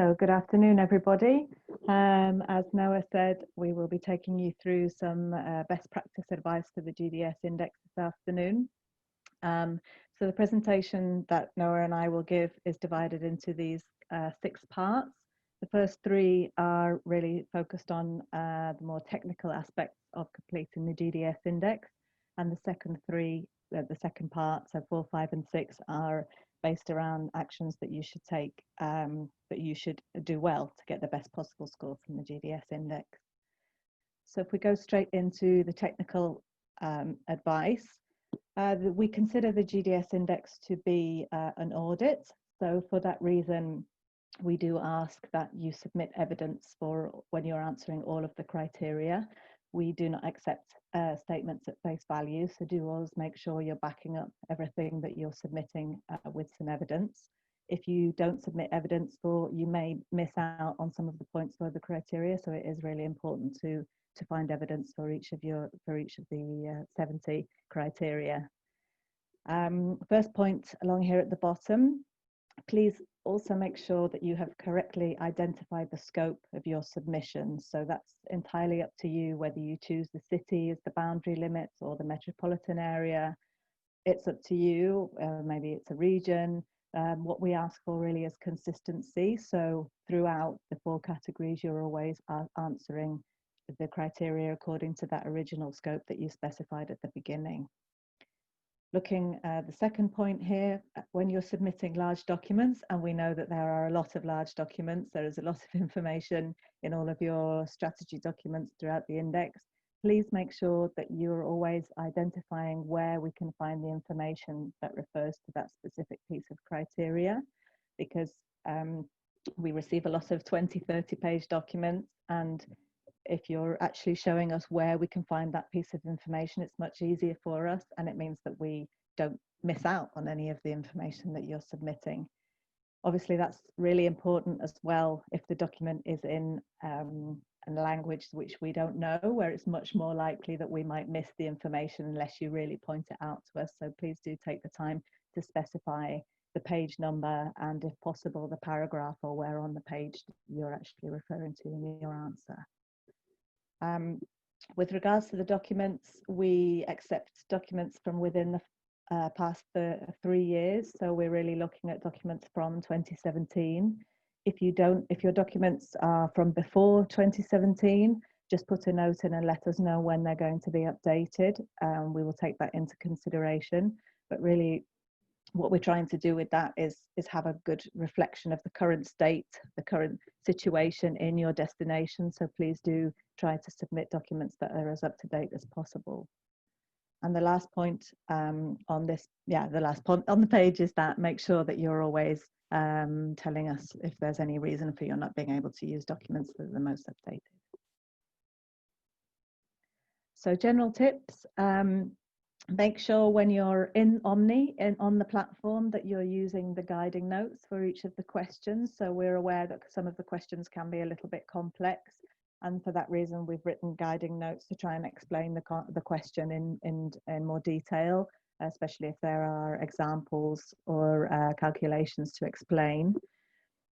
So good afternoon, everybody. As Noah said, we will be taking you through some best practice advice for the GDS index this afternoon. So the presentation that Noah and I will give is divided into these 6 parts. The first 3 are really focused on the more technical aspects of completing the GDS index, and the second 3, the second part, so 4, 5 and 6, are based around actions that you should take, that you should do well to get the best possible score from the GDS index. So if we go straight into the technical advice, we consider the GDS index to be an audit. So for that reason, we do ask that you submit evidence for when you're answering all of the criteria. We do not accept statements at face value, so do always make sure you're backing up everything that you're submitting with some evidence. If you don't submit evidence, you may miss out on some of the points for the criteria, so it is really important to find evidence for each of the 70 criteria. First point along here at the bottom, please also make sure that you have correctly identified the scope of your submission. So that's entirely up to you whether you choose the city as the boundary limits or the metropolitan area. It's up to you, maybe it's a region. What we ask for really is consistency. So throughout the 4 categories, you're always answering the criteria according to that original scope that you specified at the beginning. Looking at the second point here, when you're submitting large documents, and we know that there are a lot of large documents, there is a lot of information in all of your strategy documents throughout the index, please make sure that you're always identifying where we can find the information that refers to that specific piece of criteria, because we receive a lot of 20, 30-page documents, and if you're actually showing us where we can find that piece of information, it's much easier for us, and it means that we don't miss out on any of the information that you're submitting. Obviously, that's really important as well if the document is in a language which we don't know, where it's much more likely that we might miss the information unless you really point it out to us. So please do take the time to specify the page number and, if possible, the paragraph or where on the page you're actually referring to in your answer. With regards to the documents, we accept documents from within the past 3 years, so we're really looking at documents from 2017. If your documents are from before 2017, just put a note in and let us know when they're going to be updated. We will take that into consideration, but really what we're trying to do with that is have a good reflection of the current state, the current situation in your destination. So please do try to submit documents that are as up to date as possible. And the last point on this, the last point on the page is that make sure that you're always telling us if there's any reason for you not being able to use documents that are the most updated. So general tips. Make sure when you're in Omni, on the platform, that you're using the guiding notes for each of the questions. So we're aware that some of the questions can be a little bit complex, and for that reason we've written guiding notes to try and explain the question in more detail, especially if there are examples or calculations to explain.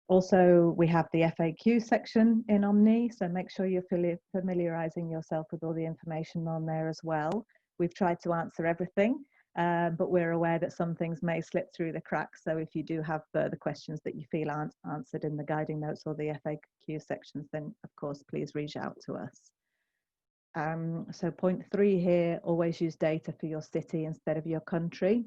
Also, we have the FAQ section in Omni, so make sure you're familiarizing yourself with all the information on there as well. We've tried to answer everything, but we're aware that some things may slip through the cracks. So if you do have further questions that you feel aren't answered in the guiding notes or the FAQ sections, then of course, please reach out to us. So point 3 here, always use data for your city instead of your country.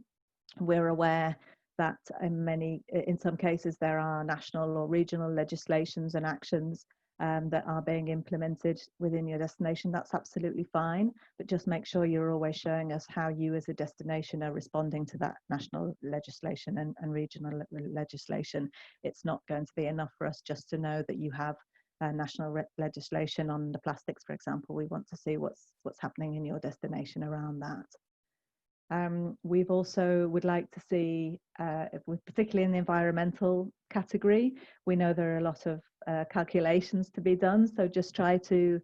We're aware that in some cases there are national or regional legislations and actions that are being implemented within your destination. That's absolutely fine, but just make sure you're always showing us how you as a destination are responding to that national legislation and regional legislation. It's not going to be enough for us just to know that you have national legislation on the plastics, for example. We want to see what's happening in your destination around that. We've also would like to see, particularly in the environmental category, we know there are a lot of calculations to be done, so just try to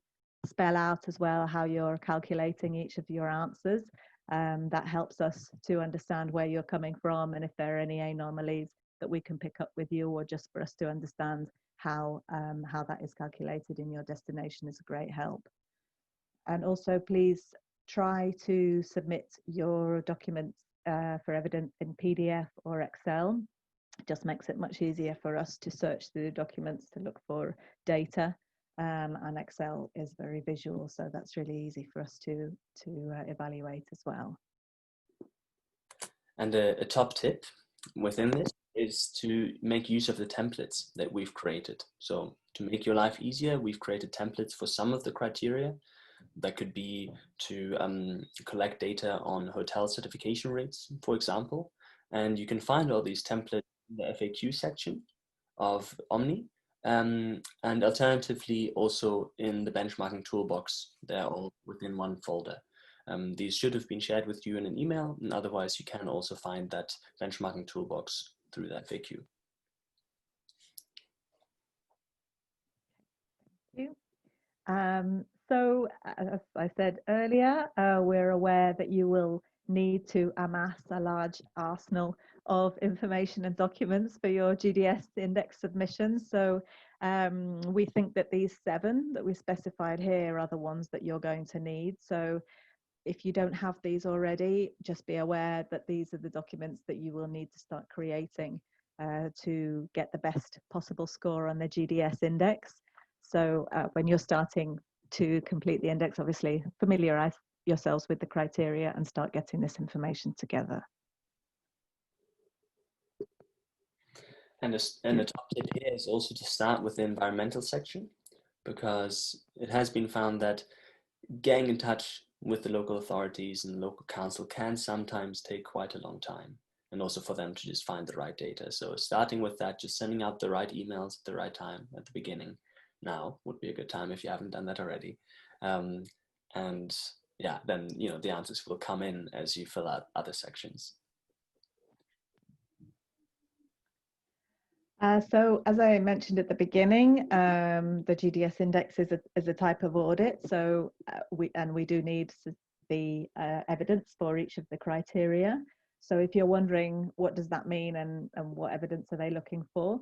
spell out as well how you're calculating each of your answers. That helps us to understand where you're coming from, and if there are any anomalies, that we can pick up with you, or just for us to understand how that is calculated in your destination, is a great help. And also, please try to submit your documents for evidence in PDF or Excel. It just makes it much easier for us to search through documents to look for data. And Excel is very visual, so that's really easy for us to evaluate as well. And a top tip within this is to make use of the templates that we've created. So to make your life easier, we've created templates for some of the criteria. That could be to collect data on hotel certification rates, for example. And you can find all these templates in the FAQ section of Omni. And alternatively, also in the benchmarking toolbox. They're all within one folder. These should have been shared with you in an email, and otherwise you can also find that benchmarking toolbox through that FAQ. Thank you. So, as I said earlier, we're aware that you will need to amass a large arsenal of information and documents for your GDS index submissions. So we think that these 7 that we specified here are the ones that you're going to need. So if you don't have these already, just be aware that these are the documents that you will need to start creating to get the best possible score on the GDS index. So when you're starting to complete the index, obviously familiarize yourselves with the criteria and start getting this information together. And the top tip here is also to start with the environmental section, because it has been found that getting in touch with the local authorities and local council can sometimes take quite a long time, and also for them to just find the right data. So starting with that, just sending out the right emails at the right time at the beginning now would be a good time if you haven't done that already. And yeah, then the answers will come in as you fill out other sections. So as I mentioned at the beginning, the GDS index is a type of audit. So we do need the evidence for each of the criteria. So if you're wondering what does that mean and what evidence are they looking for,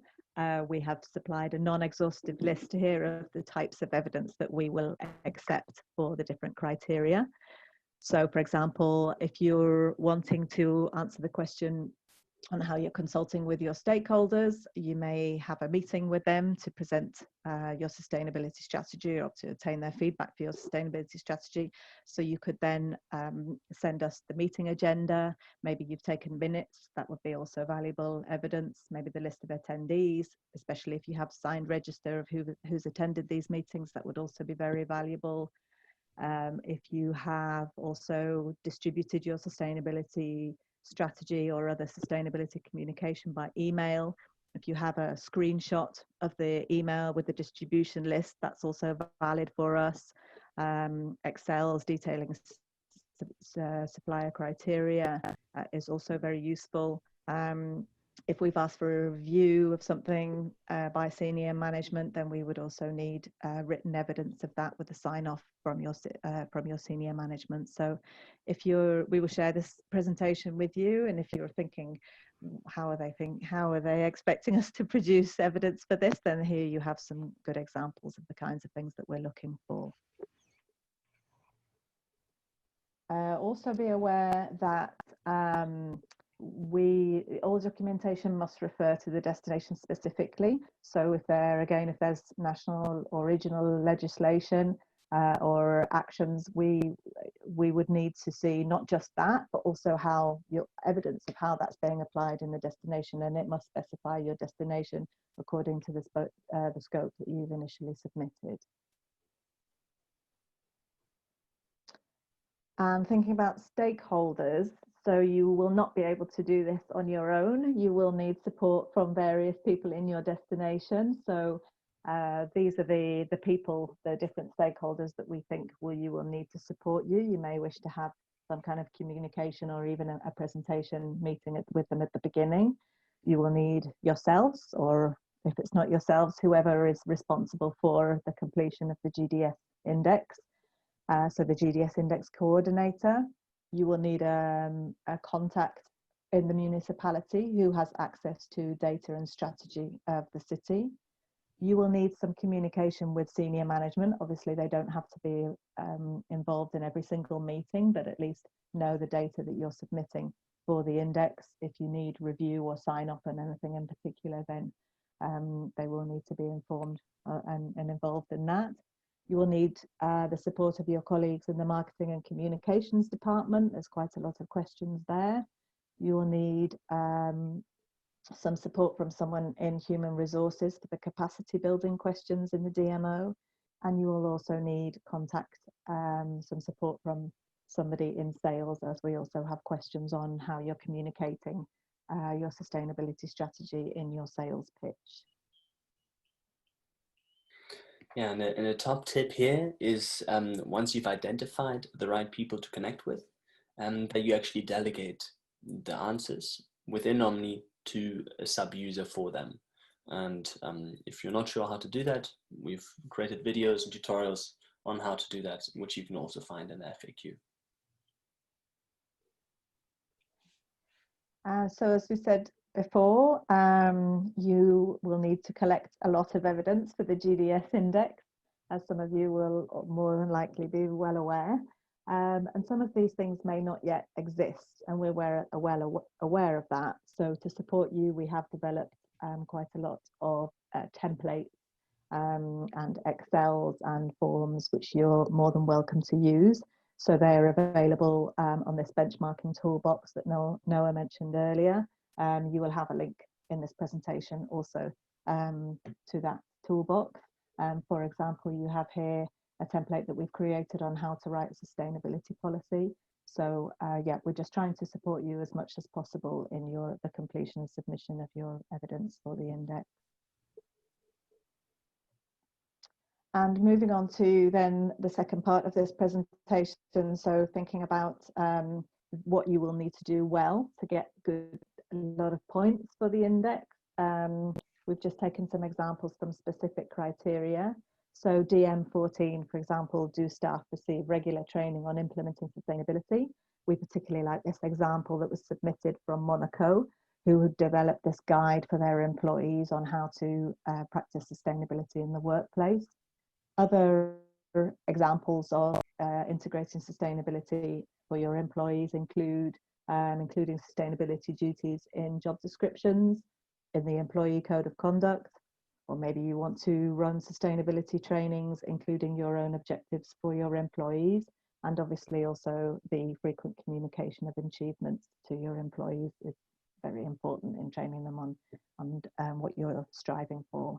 we have supplied a non-exhaustive list here of the types of evidence that we will accept for the different criteria. So for example, if you're wanting to answer the question on how you're consulting with your stakeholders, you may have a meeting with them to present your sustainability strategy or to obtain their feedback for your sustainability strategy. So you could then send us the meeting agenda. Maybe you've taken minutes. That would be also valuable evidence. Maybe the list of attendees, especially if you have signed register of who's attended these meetings, that would also be very valuable. If you have also distributed your sustainability strategy or other sustainability communication by email, if you have a screenshot of the email with the distribution list, that's also valid for us. Excel's detailing supplier criteria is also very useful. If we've asked for a review of something by senior management, then we would also need written evidence of that with a sign-off from your senior management. So, we will share this presentation with you, and if you're thinking, how are they expecting us to produce evidence for this? Then here you have some good examples of the kinds of things that we're looking for. Also be aware that all documentation must refer to the destination specifically. So if there's national or regional legislation or actions, we would need to see not just that, but also how your evidence of how that's being applied in the destination, and it must specify your destination according to the scope that you've initially submitted. And thinking about stakeholders, so you will not be able to do this on your own. You will need support from various people in your destination. So these are the people, the different stakeholders that we think you will need to support you. You may wish to have some kind of communication or even a presentation meeting with them at the beginning. You will need yourselves, or if it's not yourselves, whoever is responsible for the completion of the GDS index. So the GDS index coordinator. You will need a contact in the municipality who has access to data and strategy of the city. You will need some communication with senior management. Obviously, they don't have to be involved in every single meeting, but at least know the data that you're submitting for the index. If you need review or sign off on anything in particular, then they will need to be informed and involved in that. You will need the support of your colleagues in the marketing and communications department. There's quite a lot of questions there. You will need some support from someone in human resources for the capacity building questions in the DMO. And you will also need some support from somebody in sales, as we also have questions on how you're communicating your sustainability strategy in your sales pitch. Yeah, and a top tip here is once you've identified the right people to connect with, that you actually delegate the answers within Omni to a sub-user for them. And if you're not sure how to do that, we've created videos and tutorials on how to do that, which you can also find in the FAQ. So as we said before, you will need to collect a lot of evidence for the GDS index, as some of you will more than likely be well aware. And some of these things may not yet exist, and we're well aware of that. So to support you, we have developed quite a lot of templates and Excels and forms, which you're more than welcome to use. So they're available on this benchmarking toolbox that Noah mentioned earlier. You will have a link in this presentation also to that toolbox. For example, you have here a template that we've created on how to write a sustainability policy. So yeah, we're just trying to support you as much as possible in the completion and submission of your evidence for the index. And moving on to then the second part of this presentation, so thinking about what you will need to do well to get a lot of points for the index. We've just taken some examples from specific criteria. So DM14, for example, do staff receive regular training on implementing sustainability? We particularly like this example that was submitted from Monaco, who had developed this guide for their employees on how to practice sustainability in the workplace. Other examples of integrating sustainability for your employees include including sustainability duties in job descriptions, in the employee code of conduct, or maybe you want to run sustainability trainings, including your own objectives for your employees, and obviously also the frequent communication of achievements to your employees is very important in training them on what you're striving for.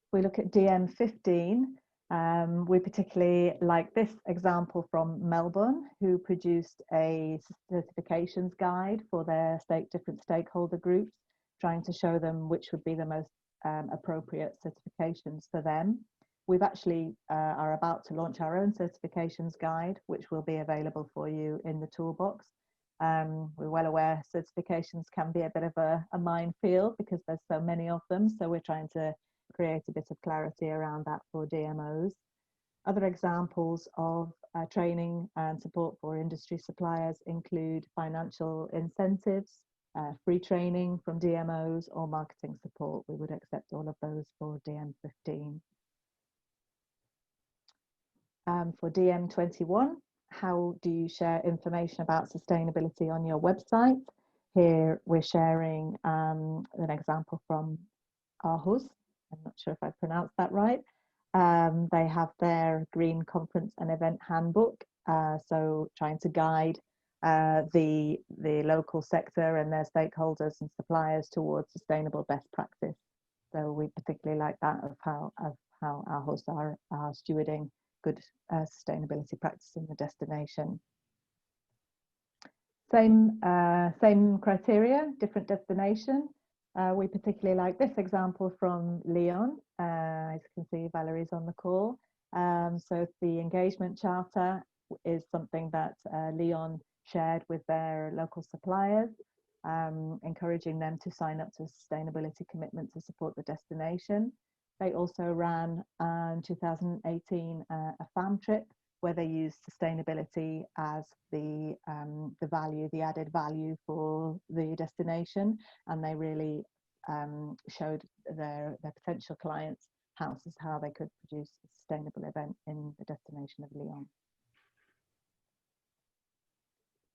If we look at DM15, we particularly like this example from Melbourne, who produced a certifications guide for their different stakeholder groups, trying to show them which would be the most appropriate certifications for them. We've actually are about to launch our own certifications guide, which will be available for you in the toolbox. We're well aware certifications can be a bit of a minefield because there's so many of them, so we're trying to create a bit of clarity around that for DMOs. Other examples of training and support for industry suppliers include financial incentives, free training from DMOs, or marketing support. We would accept all of those for DM15. For DM21, how do you share information about sustainability on your website? Here we're sharing an example from Aarhus. I'm not sure if I pronounced that right. They have their Green Conference and Event Handbook, so trying to guide the local sector and their stakeholders and suppliers towards sustainable best practice. So we particularly like that of how our hosts are stewarding good sustainability practice in the destination. Same criteria, different destination. We particularly like this example from Lyon. As you can see, Valerie's on the call. So the engagement charter is something that Lyon shared with their local suppliers, encouraging them to sign up to a sustainability commitment to support the destination. They also ran in 2018 a fam trip where they use sustainability as the value, the added value for the destination, and they really showed their potential clients how they could produce a sustainable event in the destination of Lyon.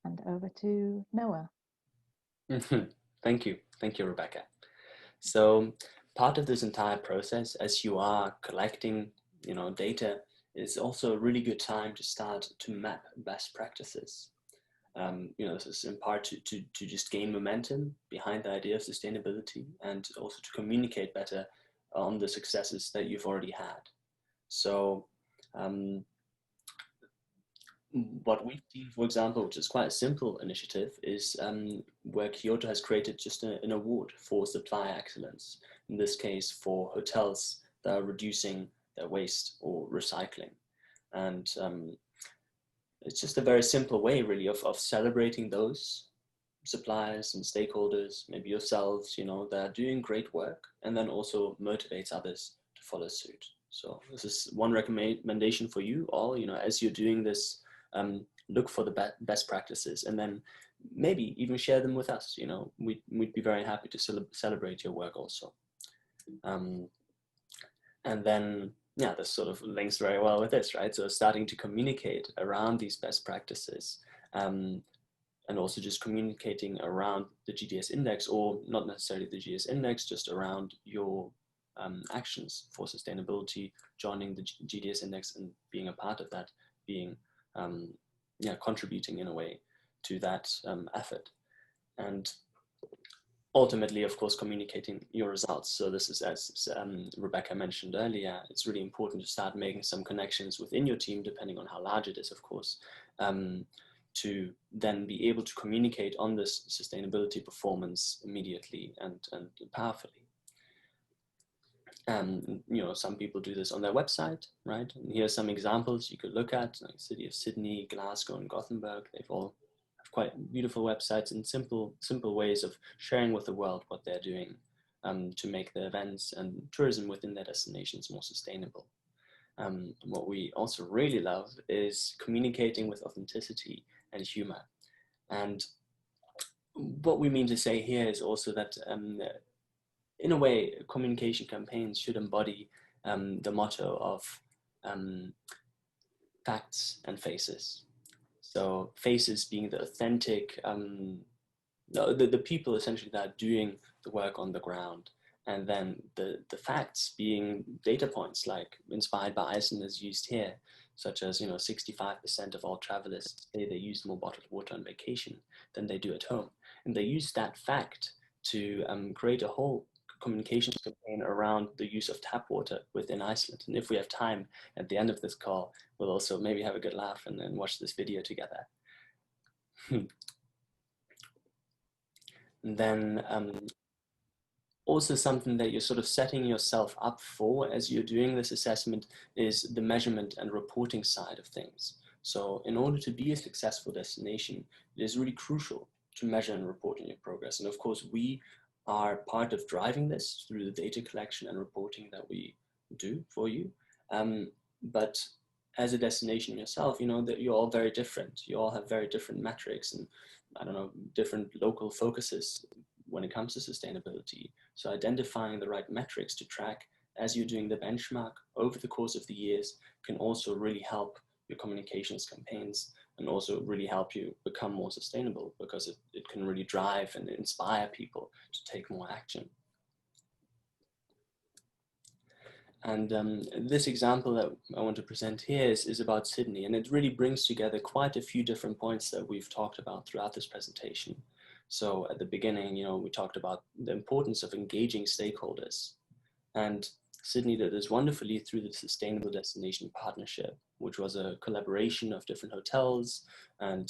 And over to Noah. Thank you, Rebecca. So part of this entire process, as you are collecting, data, is also a really good time to start to map best practices. This is in part to just gain momentum behind the idea of sustainability, and also to communicate better on the successes that you've already had. So what we've seen, for example, which is quite a simple initiative, is where Kyoto has created just an award for supply excellence, in this case for hotels that are reducing their waste or recycling. And it's just a very simple way, really, of celebrating those suppliers and stakeholders, maybe yourselves, that are doing great work, and then also motivates others to follow suit. So this is one recommendation for you all, as you're doing this, look for the best practices, and then maybe even share them with us. We'd be very happy to celebrate your work also. And then, yeah, this sort of links very well with this, right? So starting to communicate around these best practices, and also just communicating around the GDS index, or not necessarily the GDS index, just around your actions for sustainability, joining the GDS index and being a part of that, being contributing in a way to that effort. And ultimately, of course, communicating your results. So this is, as Rebecca mentioned earlier, it's really important to start making some connections within your team, depending on how large it is, of course, to then be able to communicate on this sustainability performance immediately and powerfully. Some people do this on their website, right? And here are some examples you could look at, like City of Sydney, Glasgow, and Gothenburg. They've all have quite beautiful websites and simple ways of sharing with the world what they're doing to make the events and tourism within their destinations more sustainable. What we also really love is communicating with authenticity and humor. And what we mean to say here is also that in a way, communication campaigns should embody the motto of facts and faces. So faces being the authentic, the people essentially that are doing the work on the ground. And then the facts being data points, like inspired by Iceland as used here, such as 65% of all travelers say they use more bottled water on vacation than they do at home. And they use that fact to create a whole communications campaign around the use of tap water within Iceland. And if we have time at the end of this call, we'll also maybe have a good laugh and then watch this video together. And then also something that you're sort of setting yourself up for as you're doing this assessment is the measurement and reporting side of things. So in order to be a successful destination, it is really crucial to measure and report on your progress. And of course, we are part of driving this through the data collection and reporting that we do for you. But as a destination yourself, that you're all very different. You all have very different metrics and, different local focuses when it comes to sustainability. So identifying the right metrics to track as you're doing the benchmark over the course of the years can also really help your communications campaigns, and also really help you become more sustainable, because it can really drive and inspire people to take more action. And this example that I want to present here is about Sydney, and it really brings together quite a few different points that we've talked about throughout this presentation. So at the beginning, we talked about the importance of engaging stakeholders, and Sydney did this wonderfully through the Sustainable Destination Partnership, which was a collaboration of different hotels and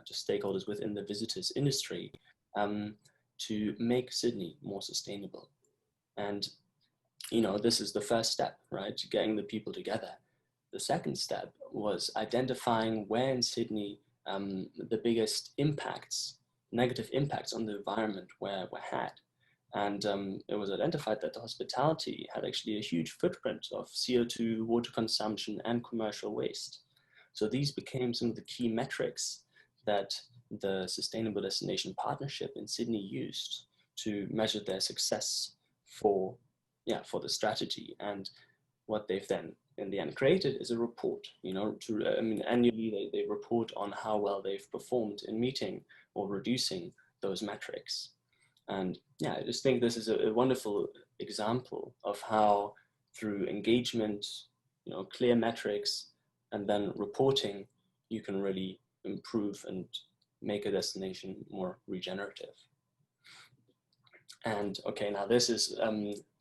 just stakeholders within the visitors industry to make Sydney more sustainable. And this is the first step, right? Getting the people together. The second step was identifying where in Sydney the biggest impacts, negative impacts on the environment were had. And it was identified that the hospitality had actually a huge footprint of CO2, water consumption, and commercial waste. So these became some of the key metrics that the Sustainable Destination Partnership in Sydney used to measure their success for the strategy. And what they've then in the end created is a report, annually they report on how well they've performed in meeting or reducing those metrics. And yeah, I just think this is a wonderful example of how through engagement, clear metrics, and then reporting, you can really improve and make a destination more regenerative. And okay, now this is,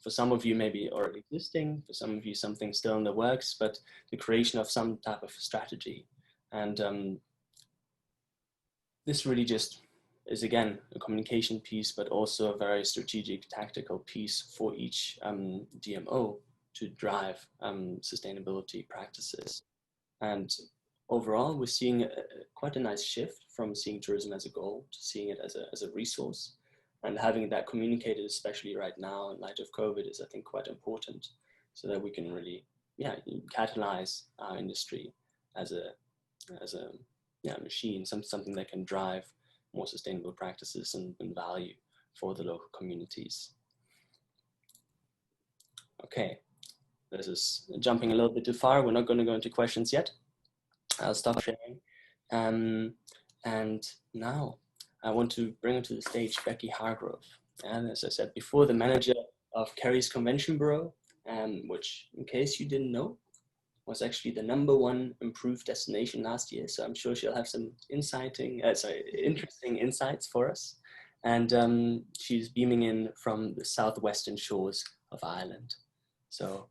for some of you maybe already existing, for some of you something still in the works, but the creation of some type of strategy. And this really just is, again, a communication piece, but also a very strategic, tactical piece for each DMO to drive sustainability practices. And overall, we're seeing quite a nice shift from seeing tourism as a goal to seeing it as a resource. And having that communicated, especially right now in light of COVID, is, I think, quite important, so that we can really, catalyze our industry as a machine, something that can drive more sustainable practices and value for the local communities. Okay, this is jumping a little bit too far. We're not going to go into questions yet. I'll stop sharing. And now I want to bring onto the stage Becky Hargrove. And as I said before, the manager of Kerry's Convention Bureau, which, in case you didn't know, was actually the #1 improved destination last year. So I'm sure she'll have some interesting insights for us. And she's beaming in from the southwestern shores of Ireland. So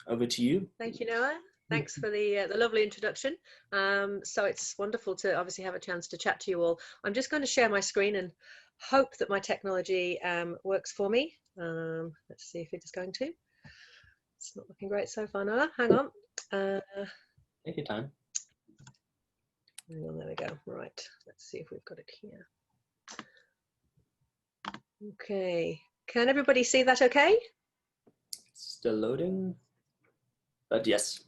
over to you. Thank you, Noah. Thanks for the lovely introduction. So it's wonderful to obviously have a chance to chat to you all. I'm just going to share my screen and hope that my technology works for me. Let's see if it is going to. It's not looking great so far, Noah. Hang on. Take your time. Hang on, there we go. Right, let's see if we've got it here. Okay, can everybody see that okay? Still loading, but yes.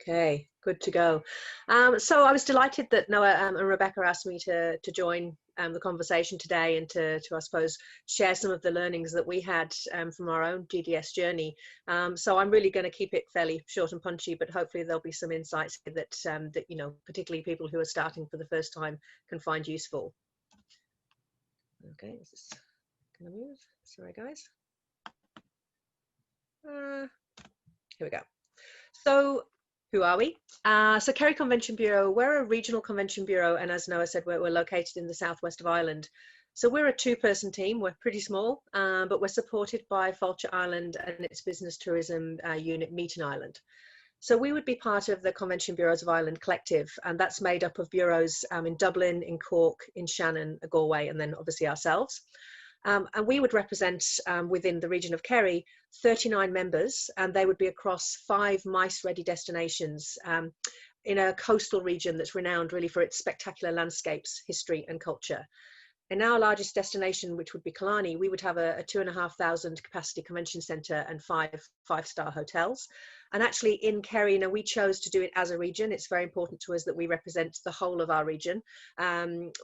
Okay, good to go. So I was delighted that Noah and Rebecca asked me to join the conversation today and to I suppose share some of the learnings that we had from our own GDS journey. So I'm really going to keep it fairly short and punchy, but hopefully there'll be some insights that particularly people who are starting for the first time can find useful. Okay, is this going to move? Sorry, guys. Here we go. So who are we? So Kerry Convention Bureau, we're a regional convention bureau, and as Noah said, we're located in the southwest of Ireland. So we're a 2-person team. We're pretty small, but we're supported by Fáilte Ireland and its business tourism unit, Meeting Ireland. So we would be part of the Convention Bureaus of Ireland collective, and that's made up of bureaus in Dublin, in Cork, in Shannon, Galway, and then obviously ourselves. And we would represent within the region of Kerry 39 members, and they would be across 5 MICE-ready destinations in a coastal region that's renowned really for its spectacular landscapes, history and culture. In our largest destination, which would be Killarney, we would have a 2,500 capacity convention centre and 5 five-star hotels. And actually in Kerry, we chose to do it as a region. It's very important to us that we represent the whole of our region,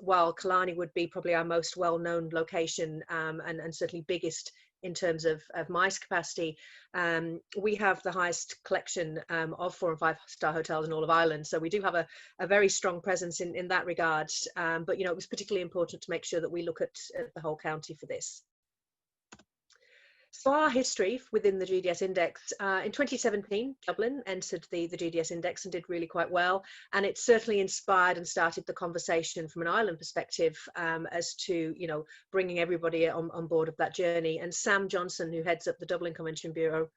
while Killarney would be probably our most well-known location and certainly biggest in terms of MICE capacity. We have the highest collection of 4- and 5-star hotels in all of Ireland. So we do have a very strong presence in that regard. But, it was particularly important to make sure that we look at the whole county for this. So our history within the GDS Index, in 2017, Dublin entered the GDS Index and did really quite well. And it certainly inspired and started the conversation from an Ireland perspective as to, bringing everybody on board of that journey. And Sam Johnson, who heads up the Dublin Convention Bureau,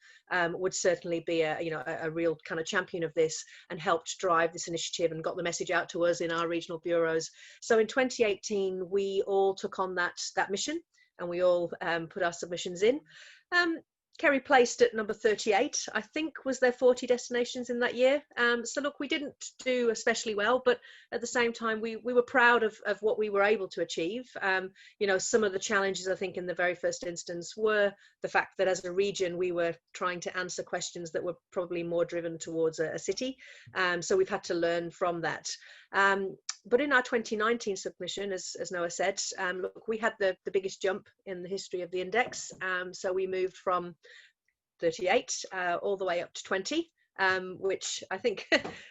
would certainly be a real kind of champion of this and helped drive this initiative and got the message out to us in our regional bureaus. So in 2018, we all took on that mission, and we all put our submissions in. Kerry placed at number 38. I think was there 40 destinations in that year. So look, we didn't do especially well, but at the same time, we were proud of what we were able to achieve. You know, some of the challenges, I think, in the very first instance were the fact that as a region, we were trying to answer questions that were probably more driven towards a city. So we've had to learn from that. But in our 2019 submission, as Noah said, look, we had the biggest jump in the history of the index. So we moved from 38 all the way up to 20, which I think,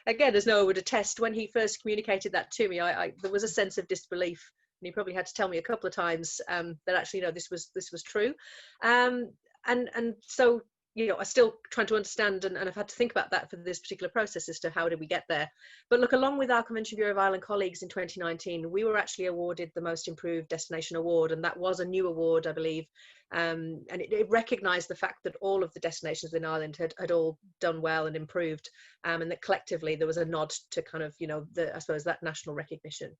again, as Noah would attest, when he first communicated that to me, there was a sense of disbelief. And he probably had to tell me a couple of times that actually, no, this was true. And so, you know, I'm still trying to understand, and I've had to think about that for this particular process as to how did we get there. But look, along with our Convention Bureau of Ireland colleagues in 2019, we were actually awarded the Most Improved Destination Award, and that was a new award, I believe. And it recognised the fact that all of the destinations in Ireland had all done well and improved, and that collectively there was a nod to kind of, you know, I suppose that national recognition.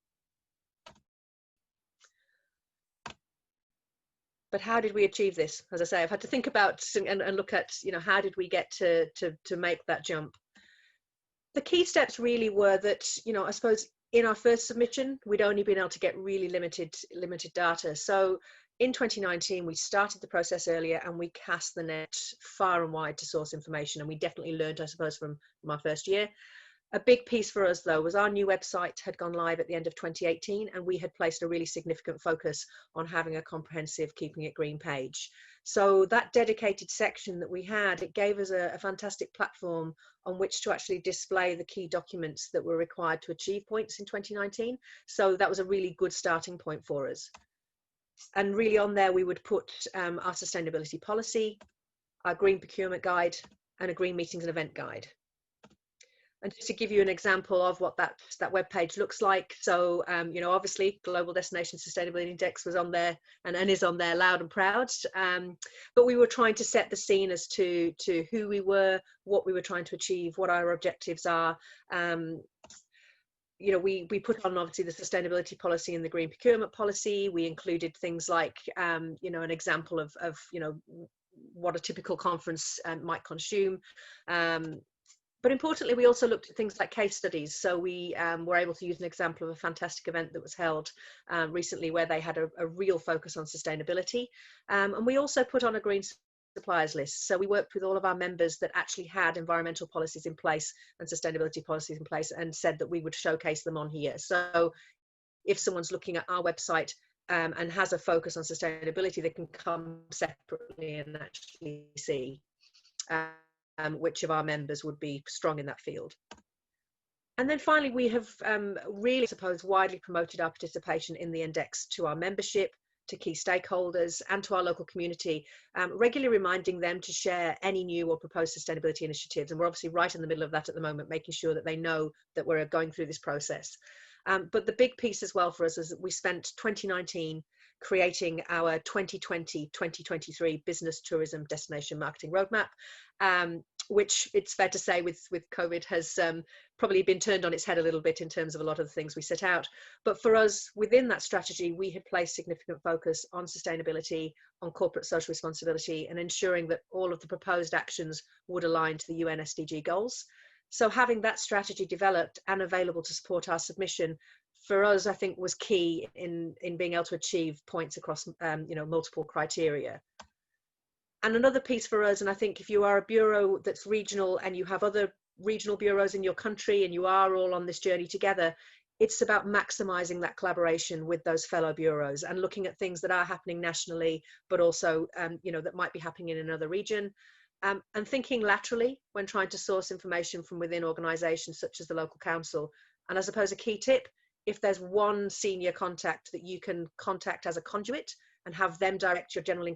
But how did we achieve this? As I say, I've had to think about and look at, you know, how did we get to make that jump? The key steps really were that, you know, I suppose in our first submission, we'd only been able to get really limited data. So in 2019, we started the process earlier and we cast the net far and wide to source information. And we definitely learned, I suppose, from our first year. A big piece for us, though, was our new website had gone live at the end of 2018, and we had placed a really significant focus on having a comprehensive Keeping It Green page. So that dedicated section that we had, it gave us a fantastic platform on which to actually display the key documents that were required to achieve points in 2019. So that was a really good starting point for us. And really on there, we would put our sustainability policy, our green procurement guide, and a green meetings and event guide. And just to give you an example of what that web page looks like, so you know, obviously Global Destination Sustainability Index was on there and is on there loud and proud, but we were trying to set the scene as to who we were, what we were trying to achieve, what our objectives are. You know, we put on obviously the sustainability policy and the green procurement policy. We included things like you know, an example of you know, what a typical conference might consume. But importantly, we also looked at things like case studies. So we were able to use an example of a fantastic event that was held recently where they had a real focus on sustainability. And we also put on a green suppliers list. So we worked with all of our members that actually had environmental policies in place and sustainability policies in place, and said that we would showcase them on here. So if someone's looking at our website and has a focus on sustainability, they can come separately and actually see which of our members would be strong in that field. And then finally, we have really, I suppose, widely promoted our participation in the index to our membership, to key stakeholders, and to our local community, regularly reminding them to share any new or proposed sustainability initiatives. And we're obviously right in the middle of that at the moment, making sure that they know that we're going through this process. But the big piece as well for us is that we spent 2019 creating our 2020-2023 business tourism destination marketing roadmap, which it's fair to say with COVID has probably been turned on its head a little bit in terms of a lot of the things we set out. But for us, within that strategy, we had placed significant focus on sustainability, on corporate social responsibility, and ensuring that all of the proposed actions would align to the UN SDG goals. So having that strategy developed and available to support our submission, for us, I think was key in being able to achieve points across you know, multiple criteria. And another piece for us, and I think if you are a bureau that's regional and you have other regional bureaus in your country and you are all on this journey together, it's about maximising that collaboration with those fellow bureaus and looking at things that are happening nationally, but also you know, that might be happening in another region. And thinking laterally when trying to source information from within organisations such as the local council. And I suppose a key tip, if there's one senior contact that you can contact as a conduit and have them direct your general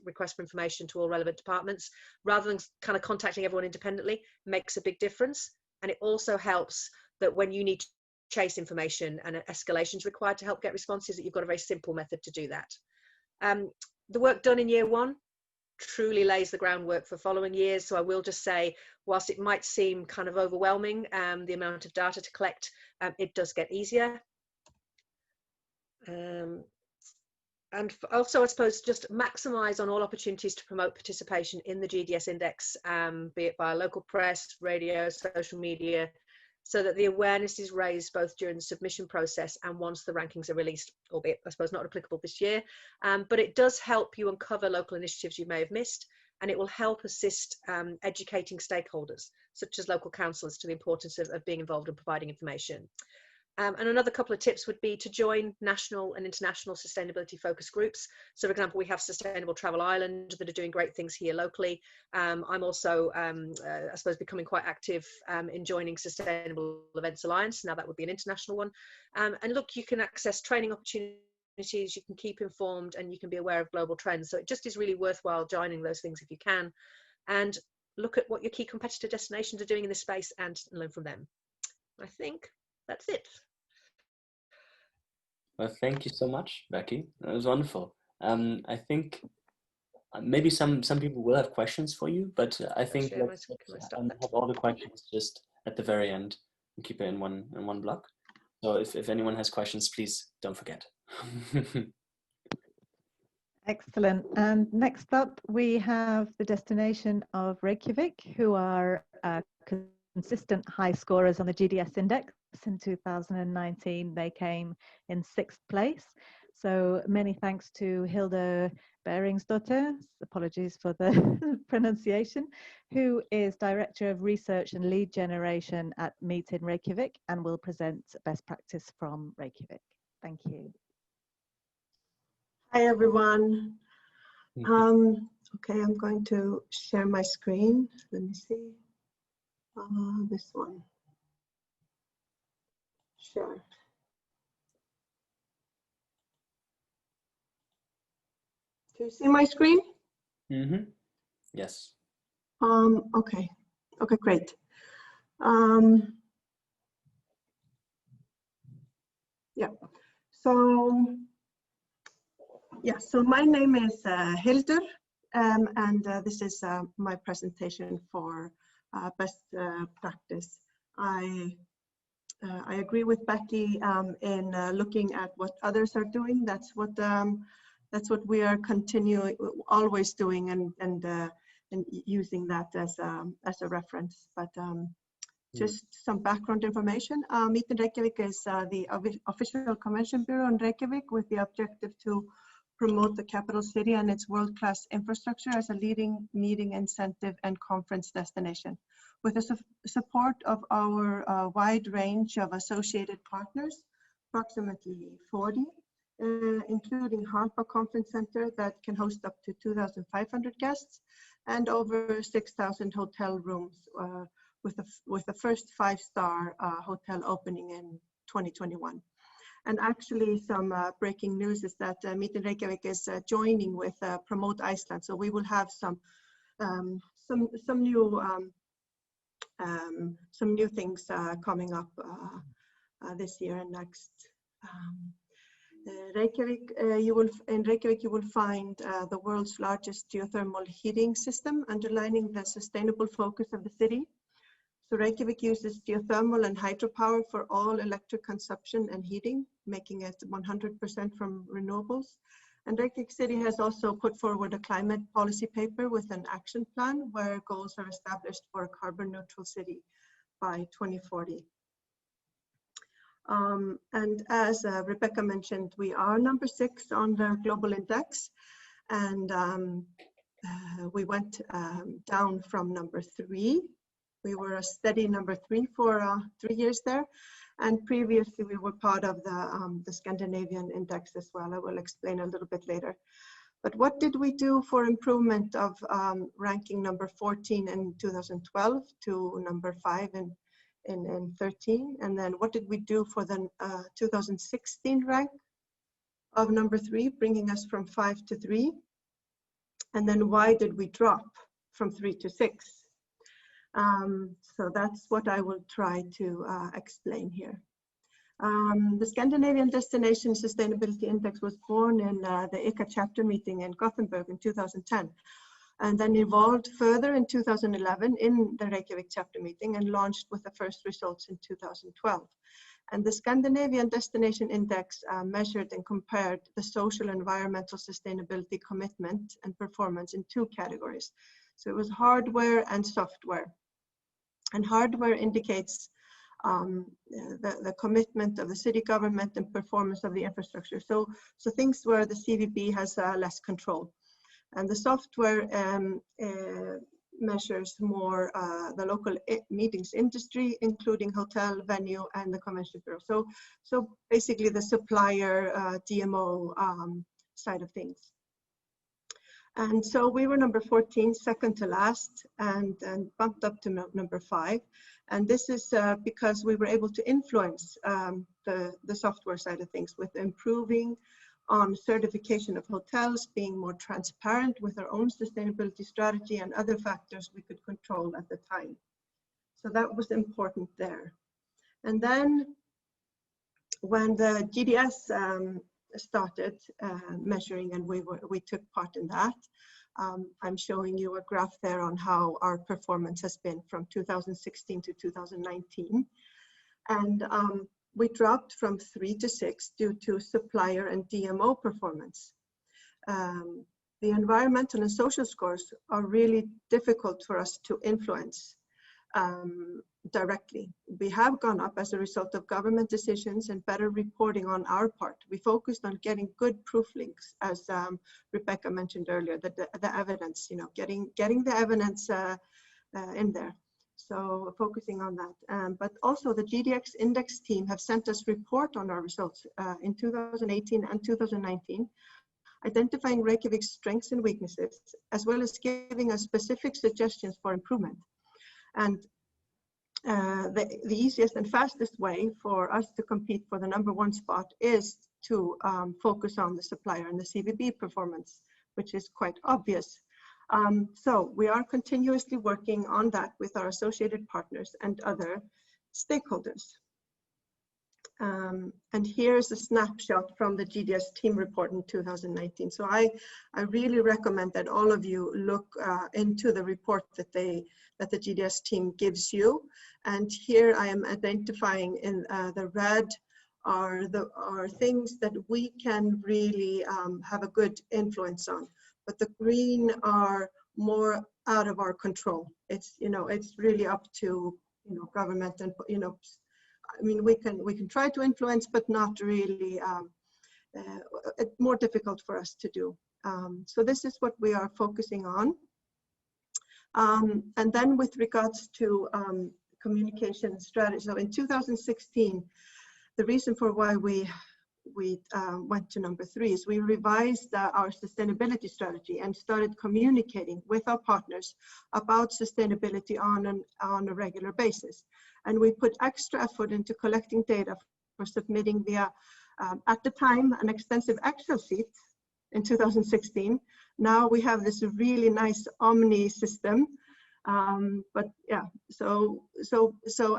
request for information to all relevant departments, rather than kind of contacting everyone independently, makes a big difference. And it also helps that when you need to chase information and an escalation is required to help get responses, that you've got a very simple method to do that. The work done in year one truly lays the groundwork for following years. So I will just say, whilst it might seem kind of overwhelming, the amount of data to collect, it does get easier. and also, I suppose, just maximise on all opportunities to promote participation in the GDS index, be it by local press, radio, social media, so that the awareness is raised both during the submission process and once the rankings are released, albeit, I suppose, not applicable this year. But it does help you uncover local initiatives you may have missed, and it will help assist educating stakeholders, such as local councillors, to the importance of being involved in providing information. And another couple of tips would be to join national and international sustainability focus groups. So, for example, we have Sustainable Travel Ireland that are doing great things here locally. I'm also, I suppose, becoming quite active in joining Sustainable Events Alliance. Now that would be an international one. And look, you can access training opportunities, you can keep informed, and you can be aware of global trends. So it just is really worthwhile joining those things if you can. And look at what your key competitor destinations are doing in this space and learn from them. I think that's it. Well, thank you so much, Becky. That was wonderful. I think maybe some people will have questions for you, but I think let's have all the questions just at the very end and keep it in one block. So if anyone has questions, please don't forget. Excellent. And next up, we have the destination of Reykjavik, who are consistent high scorers on the GDS index. In 2019, they came in 6th place. So many thanks to Hildur Bæringsdóttir, apologies for the pronunciation, who is Director of Research and Lead Generation at Meet in Reykjavik and will present best practice from Reykjavik. Thank you. Hi, everyone. Okay, I'm going to share my screen. Let me see. This one. Sure. Do you see my screen? Mm-hmm. Yes. Okay. Okay, great. Yeah. So my name is Hildur, and this is my presentation for best practice. I agree with Becky in looking at what others are doing. That's what we are always doing, and using that as a reference. But just some background information. Meet in Reykjavik is the official convention bureau in Reykjavik with the objective to promote the capital city and its world-class infrastructure as a leading meeting, incentive, and conference destination. With the support of our wide range of associated partners, approximately 40, including Harpa Conference Center that can host up to 2,500 guests, and over 6,000 hotel rooms, with the first 5-star hotel opening in 2021. And actually, some breaking news is that Meet in Reykjavik is joining with Promote Iceland. So we will have some new things coming up this year and next. In Reykjavik, you will find the world's largest geothermal heating system, underlining the sustainable focus of the city. So Reykjavik uses geothermal and hydropower for all electric consumption and heating, making it 100% from renewables. And Reykjavik City has also put forward a climate policy paper with an action plan where goals are established for a carbon neutral city by 2040. And as Rebecca mentioned, we are number 6 on the global index, and we went down from number 3. We were a steady number 3 for 3 years there, and previously we were part of the Scandinavian index as well. I will explain a little bit later. But what did we do for improvement of ranking number 14 in 2012 to number 5 in 13? And then what did we do for the 2016 rank of number 3, bringing us from 5 to 3? And then why did we drop from 3 to 6? So that's what I will try to explain here. The Scandinavian Destination Sustainability Index was born in the ICA chapter meeting in Gothenburg in 2010, and then evolved further in 2011 in the Reykjavik chapter meeting and launched with the first results in 2012. And the Scandinavian Destination Index measured and compared the social and environmental sustainability commitment and performance in 2 categories. So it was hardware and software. And hardware indicates the commitment of the city government and performance of the infrastructure. So things where the CVB has less control. And the software measures more the local meetings industry, including hotel, venue, and the convention bureau. So basically the supplier DMO side of things. And so we were number 14, second to last, and bumped up to number 5. And this is because we were able to influence the software side of things with improving on certification of hotels, being more transparent with our own sustainability strategy and other factors we could control at the time. So that was important there. And then when the GDS started measuring and we took part in that, I'm showing you a graph there on how our performance has been from 2016 to 2019. And we dropped from 3 to 6 due to supplier and DMO performance. The environmental and social scores are really difficult for us to influence directly. We have gone up as a result of government decisions and better reporting on our part. We focused on getting good proof links, as Rebecca mentioned earlier, the evidence, getting the evidence in there. So focusing on that. But also the GDX index team have sent us report on our results in 2018 and 2019, identifying Reykjavik's strengths and weaknesses, as well as giving us specific suggestions for improvement. And the easiest and fastest way for us to compete for the number 1 spot is to focus on the supplier and the CVB performance, which is quite obvious. So we are continuously working on that with our associated partners and other stakeholders. And here's a snapshot from the GDS team report in 2019. So I really recommend that all of you look into the report that the GDS team gives you. And here I am identifying in the red are things that we can really have a good influence on. But the green are more out of our control. It's it's really up to government and I mean we can try to influence, but not really. It's more difficult for us to do. So this is what we are focusing on. And then with regards to communication strategy. So in 2016, the reason for why we went to number 3 is we revised our sustainability strategy and started communicating with our partners about sustainability on a regular basis. And we put extra effort into collecting data for submitting via, at the time, an extensive Excel sheet in 2016. Now we have this really nice Omni system. But yeah, so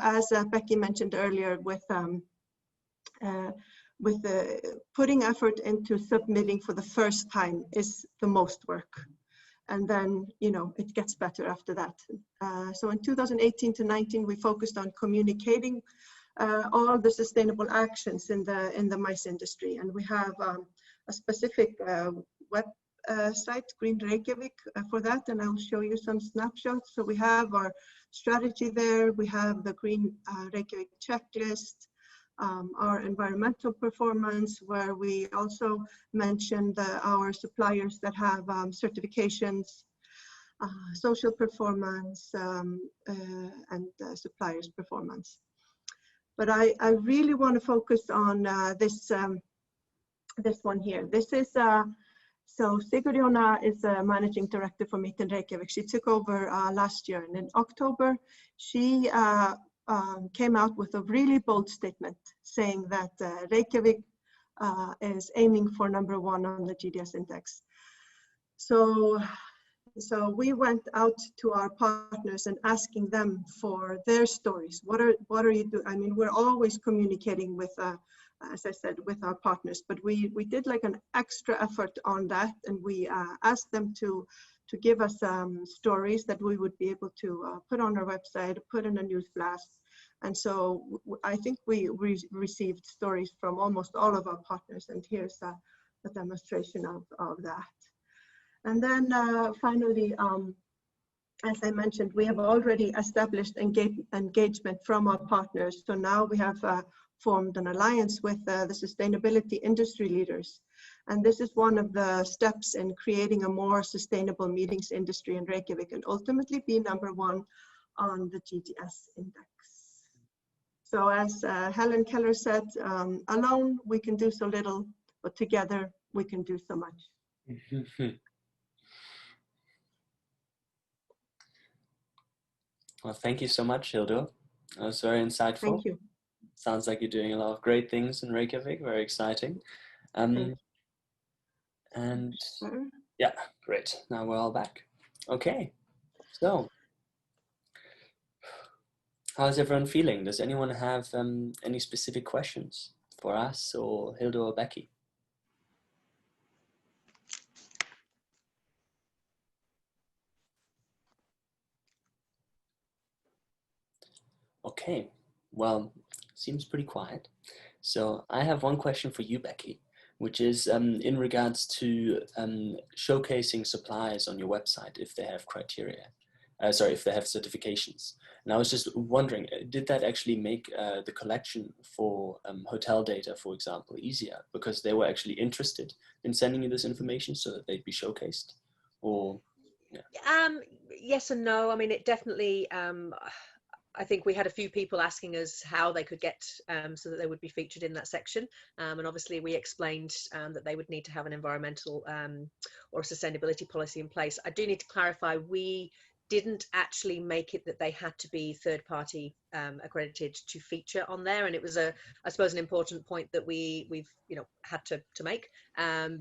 as Becky mentioned earlier, with putting effort into submitting for the first time is the most work. And then, it gets better after that. So in 2018 to 19, we focused on communicating all the sustainable actions in the mice industry. And we have a specific web site, Green Reykjavik, for that. And I will show you some snapshots. So we have our strategy there. We have the Green Reykjavik checklist. Our environmental performance, where we also mentioned our suppliers that have certifications, social performance, and suppliers performance. But I really want to focus on this one here. This is so Sigurjóna is the managing director for Meet in Reykjavik. She took over last year, and in October she came out with a really bold statement saying that Reykjavik is aiming for number 1 on the GDS index. So we went out to our partners and asking them for their stories. What are you doing? I mean, we're always communicating with, as I said, with our partners, but we did like an extra effort on that, and we asked them to give us stories that we would be able to put on our website, put in a news blast, And so I think we received stories from almost all of our partners, and here's a demonstration of that. And then finally, as I mentioned, we have already established engagement from our partners. So now we have formed an alliance with the sustainability industry leaders. And this is one of the steps in creating a more sustainable meetings industry in Reykjavik, and ultimately be #1 on the GDS index. So as Helen Keller said, alone we can do so little, but together we can do so much. Well, thank you so much, Hildur. That was very insightful. Thank you. Sounds like you're doing a lot of great things in Reykjavik. Very exciting. And yeah, great. Now we're all back. Okay. So, how's everyone feeling? Does anyone have any specific questions for us or Hildur or Becky? Okay, well, seems pretty quiet. So I have one question for you, Becky, which is in regards to showcasing suppliers on your website if they have criteria. Sorry, if they have certifications. And I was just wondering, did that actually make the collection for hotel data, for example, easier because they were actually interested in sending you this information so that they'd be showcased? Or yeah. Yes and no. I mean, it definitely, I think we had a few people asking us how they could get so that they would be featured in that section. And obviously we explained that they would need to have an environmental or sustainability policy in place. I do need to clarify, we didn't actually make it that they had to be third-party accredited to feature on there, and it was I suppose an important point that we've had to make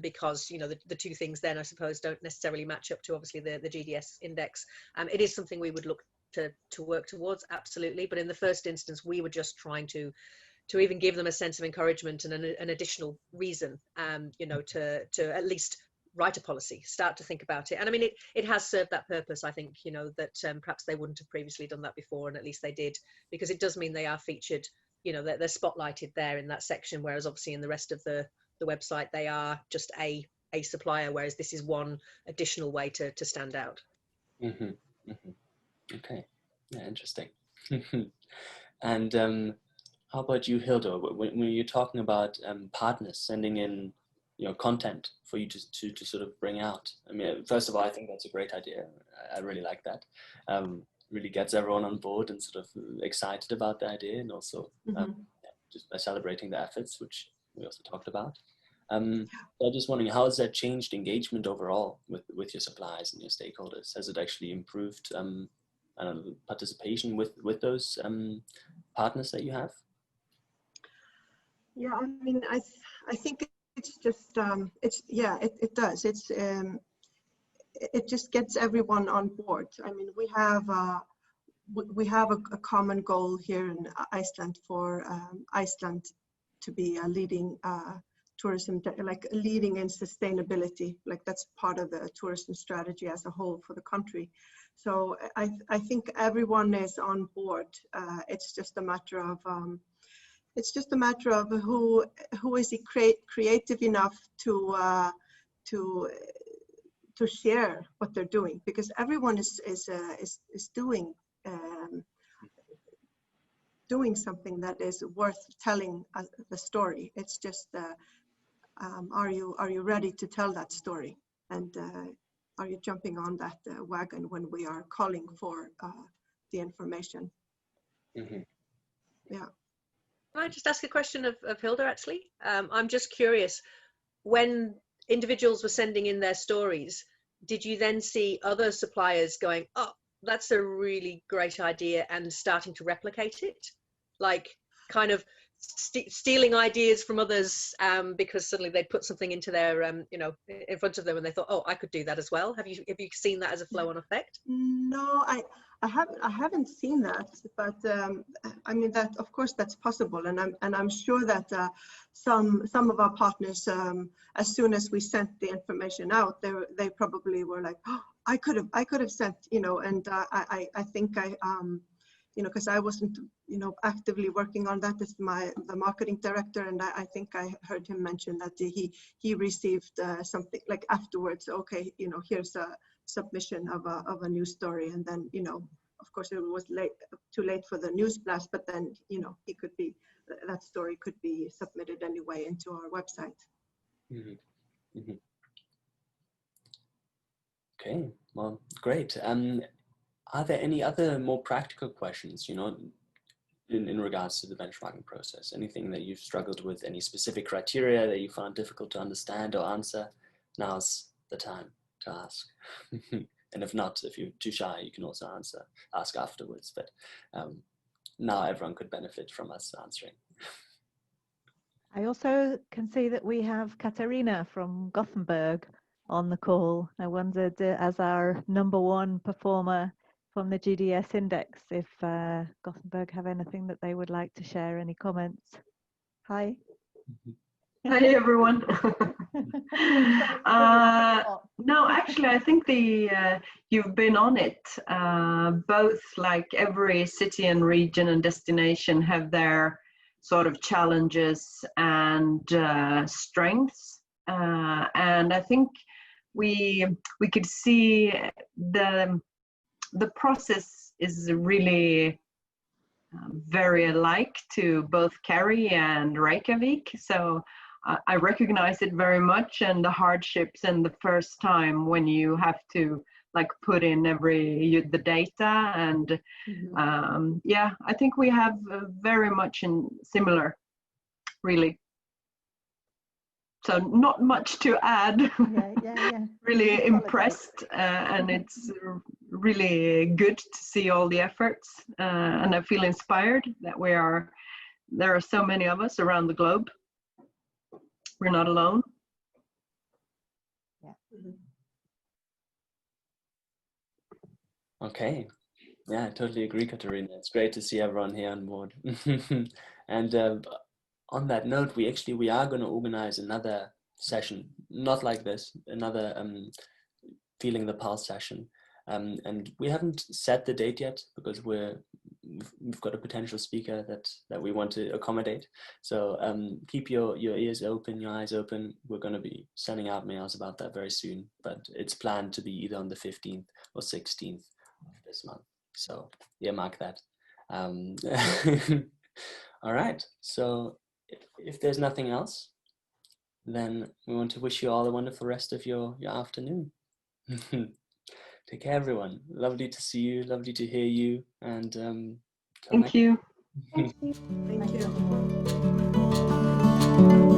because the two things then I suppose don't necessarily match up to obviously the GDS index. It is something we would look to work towards, absolutely, but in the first instance we were just trying to even give them a sense of encouragement and an additional reason to at least write a policy, start to think about it. And I mean, it has served that purpose. I think, that perhaps they wouldn't have previously done that before, and at least they did, because it does mean they are featured, they're spotlighted there in that section, whereas obviously in the rest of the website, they are just a supplier, whereas this is one additional way to stand out. Mm-hmm. Mm-hmm. Okay, yeah, interesting. And how about you, Hildur? When you're talking about partners sending in content for you to sort of bring out. I mean, first of all, I think that's a great idea. I really like that. Really gets everyone on board and sort of excited about the idea, and also just by celebrating the efforts, which we also talked about. I'm just wondering, how has that changed engagement overall with your suppliers and your stakeholders? Has it actually improved participation with those partners that you have? Yeah, I mean, I think it's just it does. It just gets everyone on board. I mean, we have a common goal here in Iceland for Iceland to be a leading tourism, like leading in sustainability. Like that's part of the tourism strategy as a whole for the country. So I think everyone is on board. It's just a matter of who is creative enough to share what they're doing, because everyone is doing something that is worth telling the story. It's just are you ready to tell that story, and are you jumping on that wagon when we are calling for the information? Mm-hmm. Yeah. Can I just ask a question of Hildur, actually? I'm just curious, when individuals were sending in their stories, did you then see other suppliers going, oh, that's a really great idea, and starting to replicate it? Like kind of stealing ideas from others because suddenly they'd put something into their, in front of them and they thought, oh, I could do that as well. Have you seen that as a flow-on effect? No, I haven't seen that, but I mean, that of course that's possible, and I'm sure that some of our partners, as soon as we sent the information out, they probably were like, oh, I could have sent, and I think because I wasn't, actively working on that. It's the marketing director, and I think I heard him mention that he received something like afterwards. Okay, here's a submission of a news story, and then of course it was too late for the news blast, but then that story could be submitted anyway into our website. Mm-hmm. Mm-hmm. Okay, well, great. Are there any other more practical questions, in regards to the benchmarking process? Anything that you've struggled with, any specific criteria that you found difficult to understand or answer? Now's the time to ask. And if not, if you're too shy, you can also ask afterwards. But now everyone could benefit from us answering. I also can see that we have Katarina from Gothenburg on the call. I wondered, as our #1 performer from the GDS index, if Gothenburg have anything that they would like to share, any comments? Hi. Hi everyone. No, actually I think you've been on it. Both, like, every city and region and destination have their sort of challenges and strengths, and I think we could see the process is really very alike to both Kerry and Reykjavik, so I recognize it very much, and the hardships and the first time when you have to, like, put in the data, and yeah, I think we have very much in similar, really. So not much to add. Yeah. Really impressed, and it's really good to see all the efforts, and I feel inspired that there are so many of us around the globe. We're not alone. Yeah. Okay. Yeah, I totally agree, Katarina. It's great to see everyone here on board. And on that note, we are going to organize another session, not like this, another Feeling the Pulse session. And we haven't set the date yet because we've got a potential speaker that we want to accommodate. So keep your ears open, your eyes open. We're going to be sending out mails about that very soon, but it's planned to be either on the 15th or 16th of this month. So yeah, mark that. All right. So if there's nothing else, then we want to wish you all a wonderful rest of your afternoon. Take care, everyone. Lovely to see you. Lovely to hear you. And thank you. Thank you.